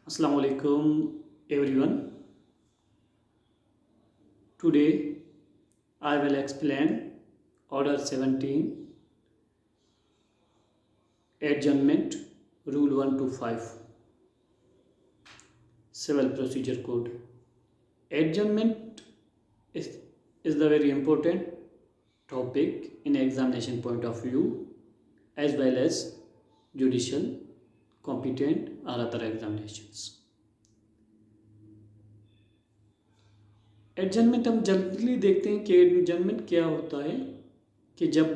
Assalamu alaikum everyone. Today I will explain Order 17 Adjournment Rule 1 to 5 Civil Procedure Code. Adjournment is the very important topic in examination point of view as well as judicial, competent or other examinations. Adjournment हम generally देखते हैं कि adjournment क्या होता है कि जब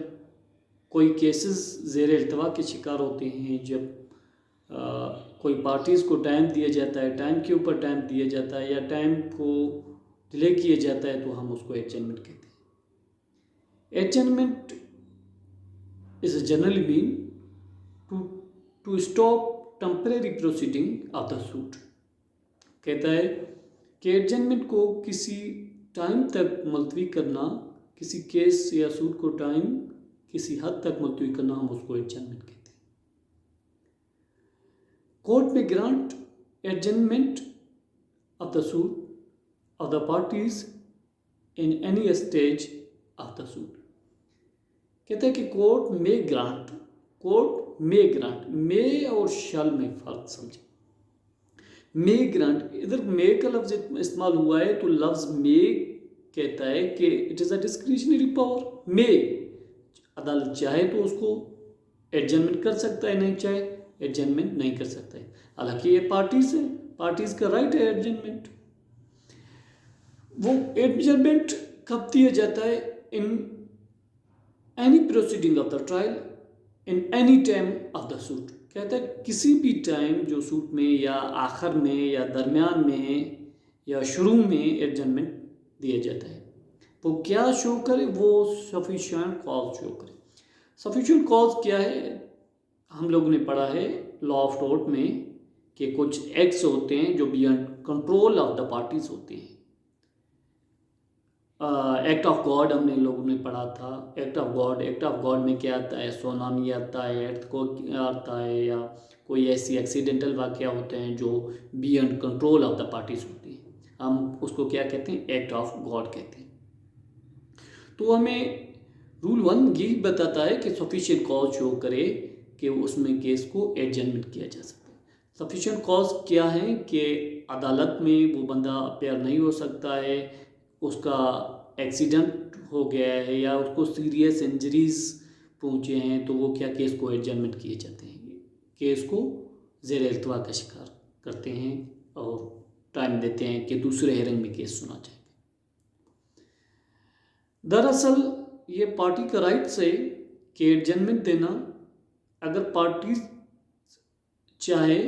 कोई केसेस ज़ेर इल्तवा के शिकार होते हैं, जब कोई पार्टीज़ को टाइम दिया जाता है, टाइम के ऊपर टाइम दिया जाता है या टाइम को डिले किया जाता है, तो हम उसको एडजमेंट कहते हैं। Adjournment is generally mean to stop temporary proceeding of the suit. कहता है कि एडजमेंट को किसी टाइम तक मुलतवी करना, किसी केस या सूट को टाइम किसी हद तक मुलतवी करना, हम उसको एडजमेंट कहते हैं। कोर्ट में grant adjournment of the suit of the parties in any stage of the suit. कहता है कि कोर्ट में ग्रांट मे और शल में फर्क समझे। मे ग्रांट, इधर मे का लफ्ज इस्तेमाल हुआ है तो लफ्ज मे कहता है कि it is a discretionary power. मे अदालत चाहे तो उसको एडजमेंट कर सकता है, नहीं चाहे एडजमेंट नहीं कर सकता है। हालांकि ये पार्टीज है, पार्टीज का राइट है एडजमेंट। वो एडजमेंट कब दिया जाता है? In any proceeding of the trial in any time of the suit. कहता है किसी भी टाइम जो सूट में या आखिर में या दरमियान में या शुरू में एडजमेंट दिया जाता है, वो क्या शो करे? वो सफिशिएंट कॉज शो करे। सफिशिएंट कॉज क्या है? हम लोगों ने पढ़ा है लॉ ऑफ टॉर्ट में कि कुछ एक्ट्स होते हैं जो beyond control of the parties होते हैं। एक्ट ऑफ गॉड हमने लोगों ने पढ़ा था। एक्ट ऑफ गॉड में क्या आता है? सोनामी आता है, अर्थ को आता है, या कोई ऐसी एक्सीडेंटल वाक़या होते हैं जो beyond control of the parties होती हैं, हम उसको क्या कहते हैं? एक्ट ऑफ गॉड कहते हैं। तो हमें रूल 1 यही बताता है कि सफिशिएंट कॉज शो करे कि उसमें केस को एडजमेंट किया जा सकता है। सफिशिएंट कॉज क्या है? कि अदालत में वो बंदा अपेयर नहीं हो सकता है, उसका एक्सीडेंट हो गया है या उसको सीरियस इंजरीज पहुँचे हैं, तो वो क्या केस को एडजमेंट किए जाते हैं, केस को ज़ेर इल्तवा का शिकार करते हैं और टाइम देते हैं कि दूसरे हेयरिंग में केस सुना जाएगा। दरअसल ये पार्टी का राइट्स है कि एडजमेंट देना। अगर पार्टी चाहे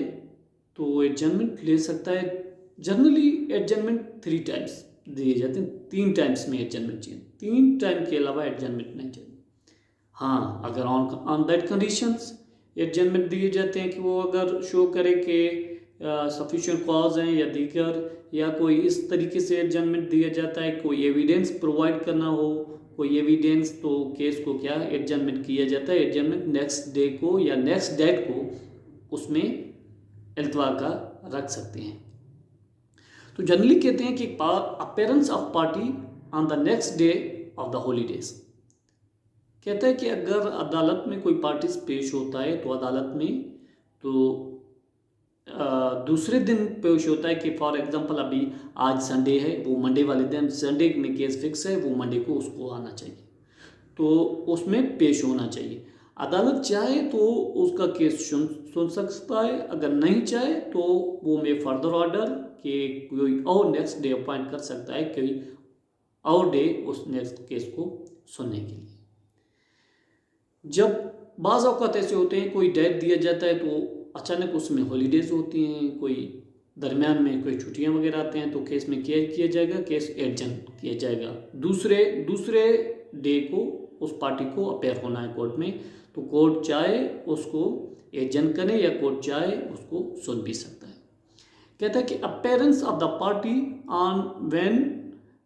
तो एडजमेंट ले सकता है। जनरली एडजमेंट 3 टाइम्स दिए जाते हैं, 3 टाइम्स में एडजमेंट चाहिए, 3 टाइम के अलावा एडजमेंट नहीं चाहिए। हाँ, अगर ऑन दैट कंडीशंस एडजमेंट दिए जाते हैं कि वो अगर शो करे कि सफिशिएंट कॉज हैं या दीगर, या कोई इस तरीके से एडजमेंट दिया जाता है, कोई एविडेंस प्रोवाइड करना हो, कोई एविडेंस, तो केस को क्या एडजमेंट किया जाता है। एडजमेंट नेक्स्ट डे को या नेक्स्ट डेट को उसमें इल्तवा का रख सकते हैं। तो जनरली कहते हैं कि appearance of party on the next day of the holidays. कहता है कि अगर अदालत में कोई पार्टीज पेश होता है तो अदालत में तो दूसरे दिन पेश होता है कि फॉर एग्जांपल अभी आज संडे है, वो मंडे वाले दिन, संडे में केस फिक्स है, वो मंडे को उसको आना चाहिए, तो उसमें पेश होना चाहिए। अदालत चाहे तो उसका केस सुन सकता है, अगर नहीं चाहे तो वो में फर्दर ऑर्डर कि कोई और नेक्स्ट डे अपॉइंट कर सकता है, कोई और डे उस नेक्स्ट केस को सुनने के लिए। जब बाज़ औक़ात ऐसे होते हैं कोई डेट दिया जाता है तो अचानक उसमें हॉलीडेज होती हैं, कोई दरमियान में कोई छुट्टियां वगैरह आते हैं, तो केस में क्या किया जाएगा? केस एडजमेंट किया जाएगा। दूसरे डे को उस पार्टी को अपेयर होना है कोर्ट में, तो कोर्ट चाहे उसको एडजमेंट करे या कोर्ट चाहे उसको सुन भी सकता है। कहता है कि appearance of the party on when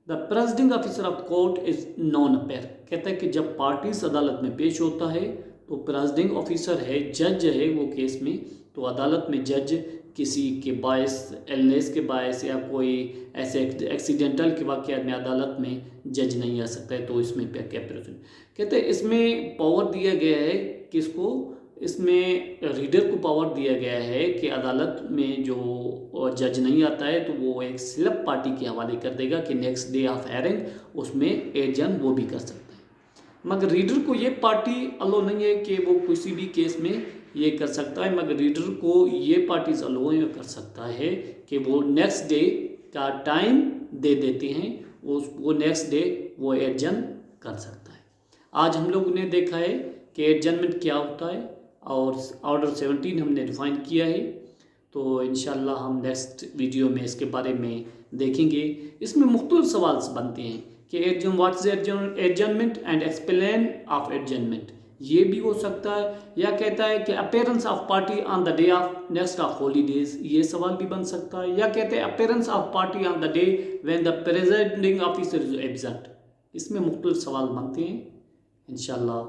the presiding officer of court is non appear. कहता है कि जब पार्टीज अदालत में पेश होता है तो प्रेसिडिंग ऑफिसर है, जज है वो केस में, तो अदालत में जज किसी के बायस, इलनेस के बायस या कोई ऐसे एक्सीडेंटल के वाक़यात में अदालत में जज नहीं आ सकता है। तो इसमें क्या प्रेफरेंस कहते हैं, इसमें पावर दिया गया है किसको, इसमें रीडर को पावर दिया गया है कि अदालत में जो जज नहीं आता है तो वो एक सिलेक्ट पार्टी के हवाले कर देगा कि नेक्स्ट डे ऑफ हेयरिंग उसमें एडजन वो भी कर सकता है। मगर रीडर को ये पार्टी अलो नहीं है कि वो किसी भी केस में ये कर सकता है, मगर रीडर को ये पार्टीज अलो कर सकता है कि वो नेक्स्ट डे का टाइम दे देते हैं, वो नेक्स्ट डे वो एडजन कर सकता है। आज हम लोगों ने देखा है कि एडजनमेंट क्या होता है और ऑर्डर 17 हमने डिफाइन किया है। तो इंशाल्लाह हम नेक्स्ट वीडियो में इसके बारे में देखेंगे। इसमें मुख्तलिफ सवाल बनते हैं कि व्हाट्स एडजनमेंट एंड एक्सप्लेन ऑफ एडजनमेंट, ये भी हो सकता है, या कहता है कि appearance of party on the day of next of holidays, ये सवाल भी बन सकता है, या कहते हैं appearance of party on the day when the presiding officer is absent. इसमें मुख्तलिफ सवाल बनते हैं। इंशाल्लाह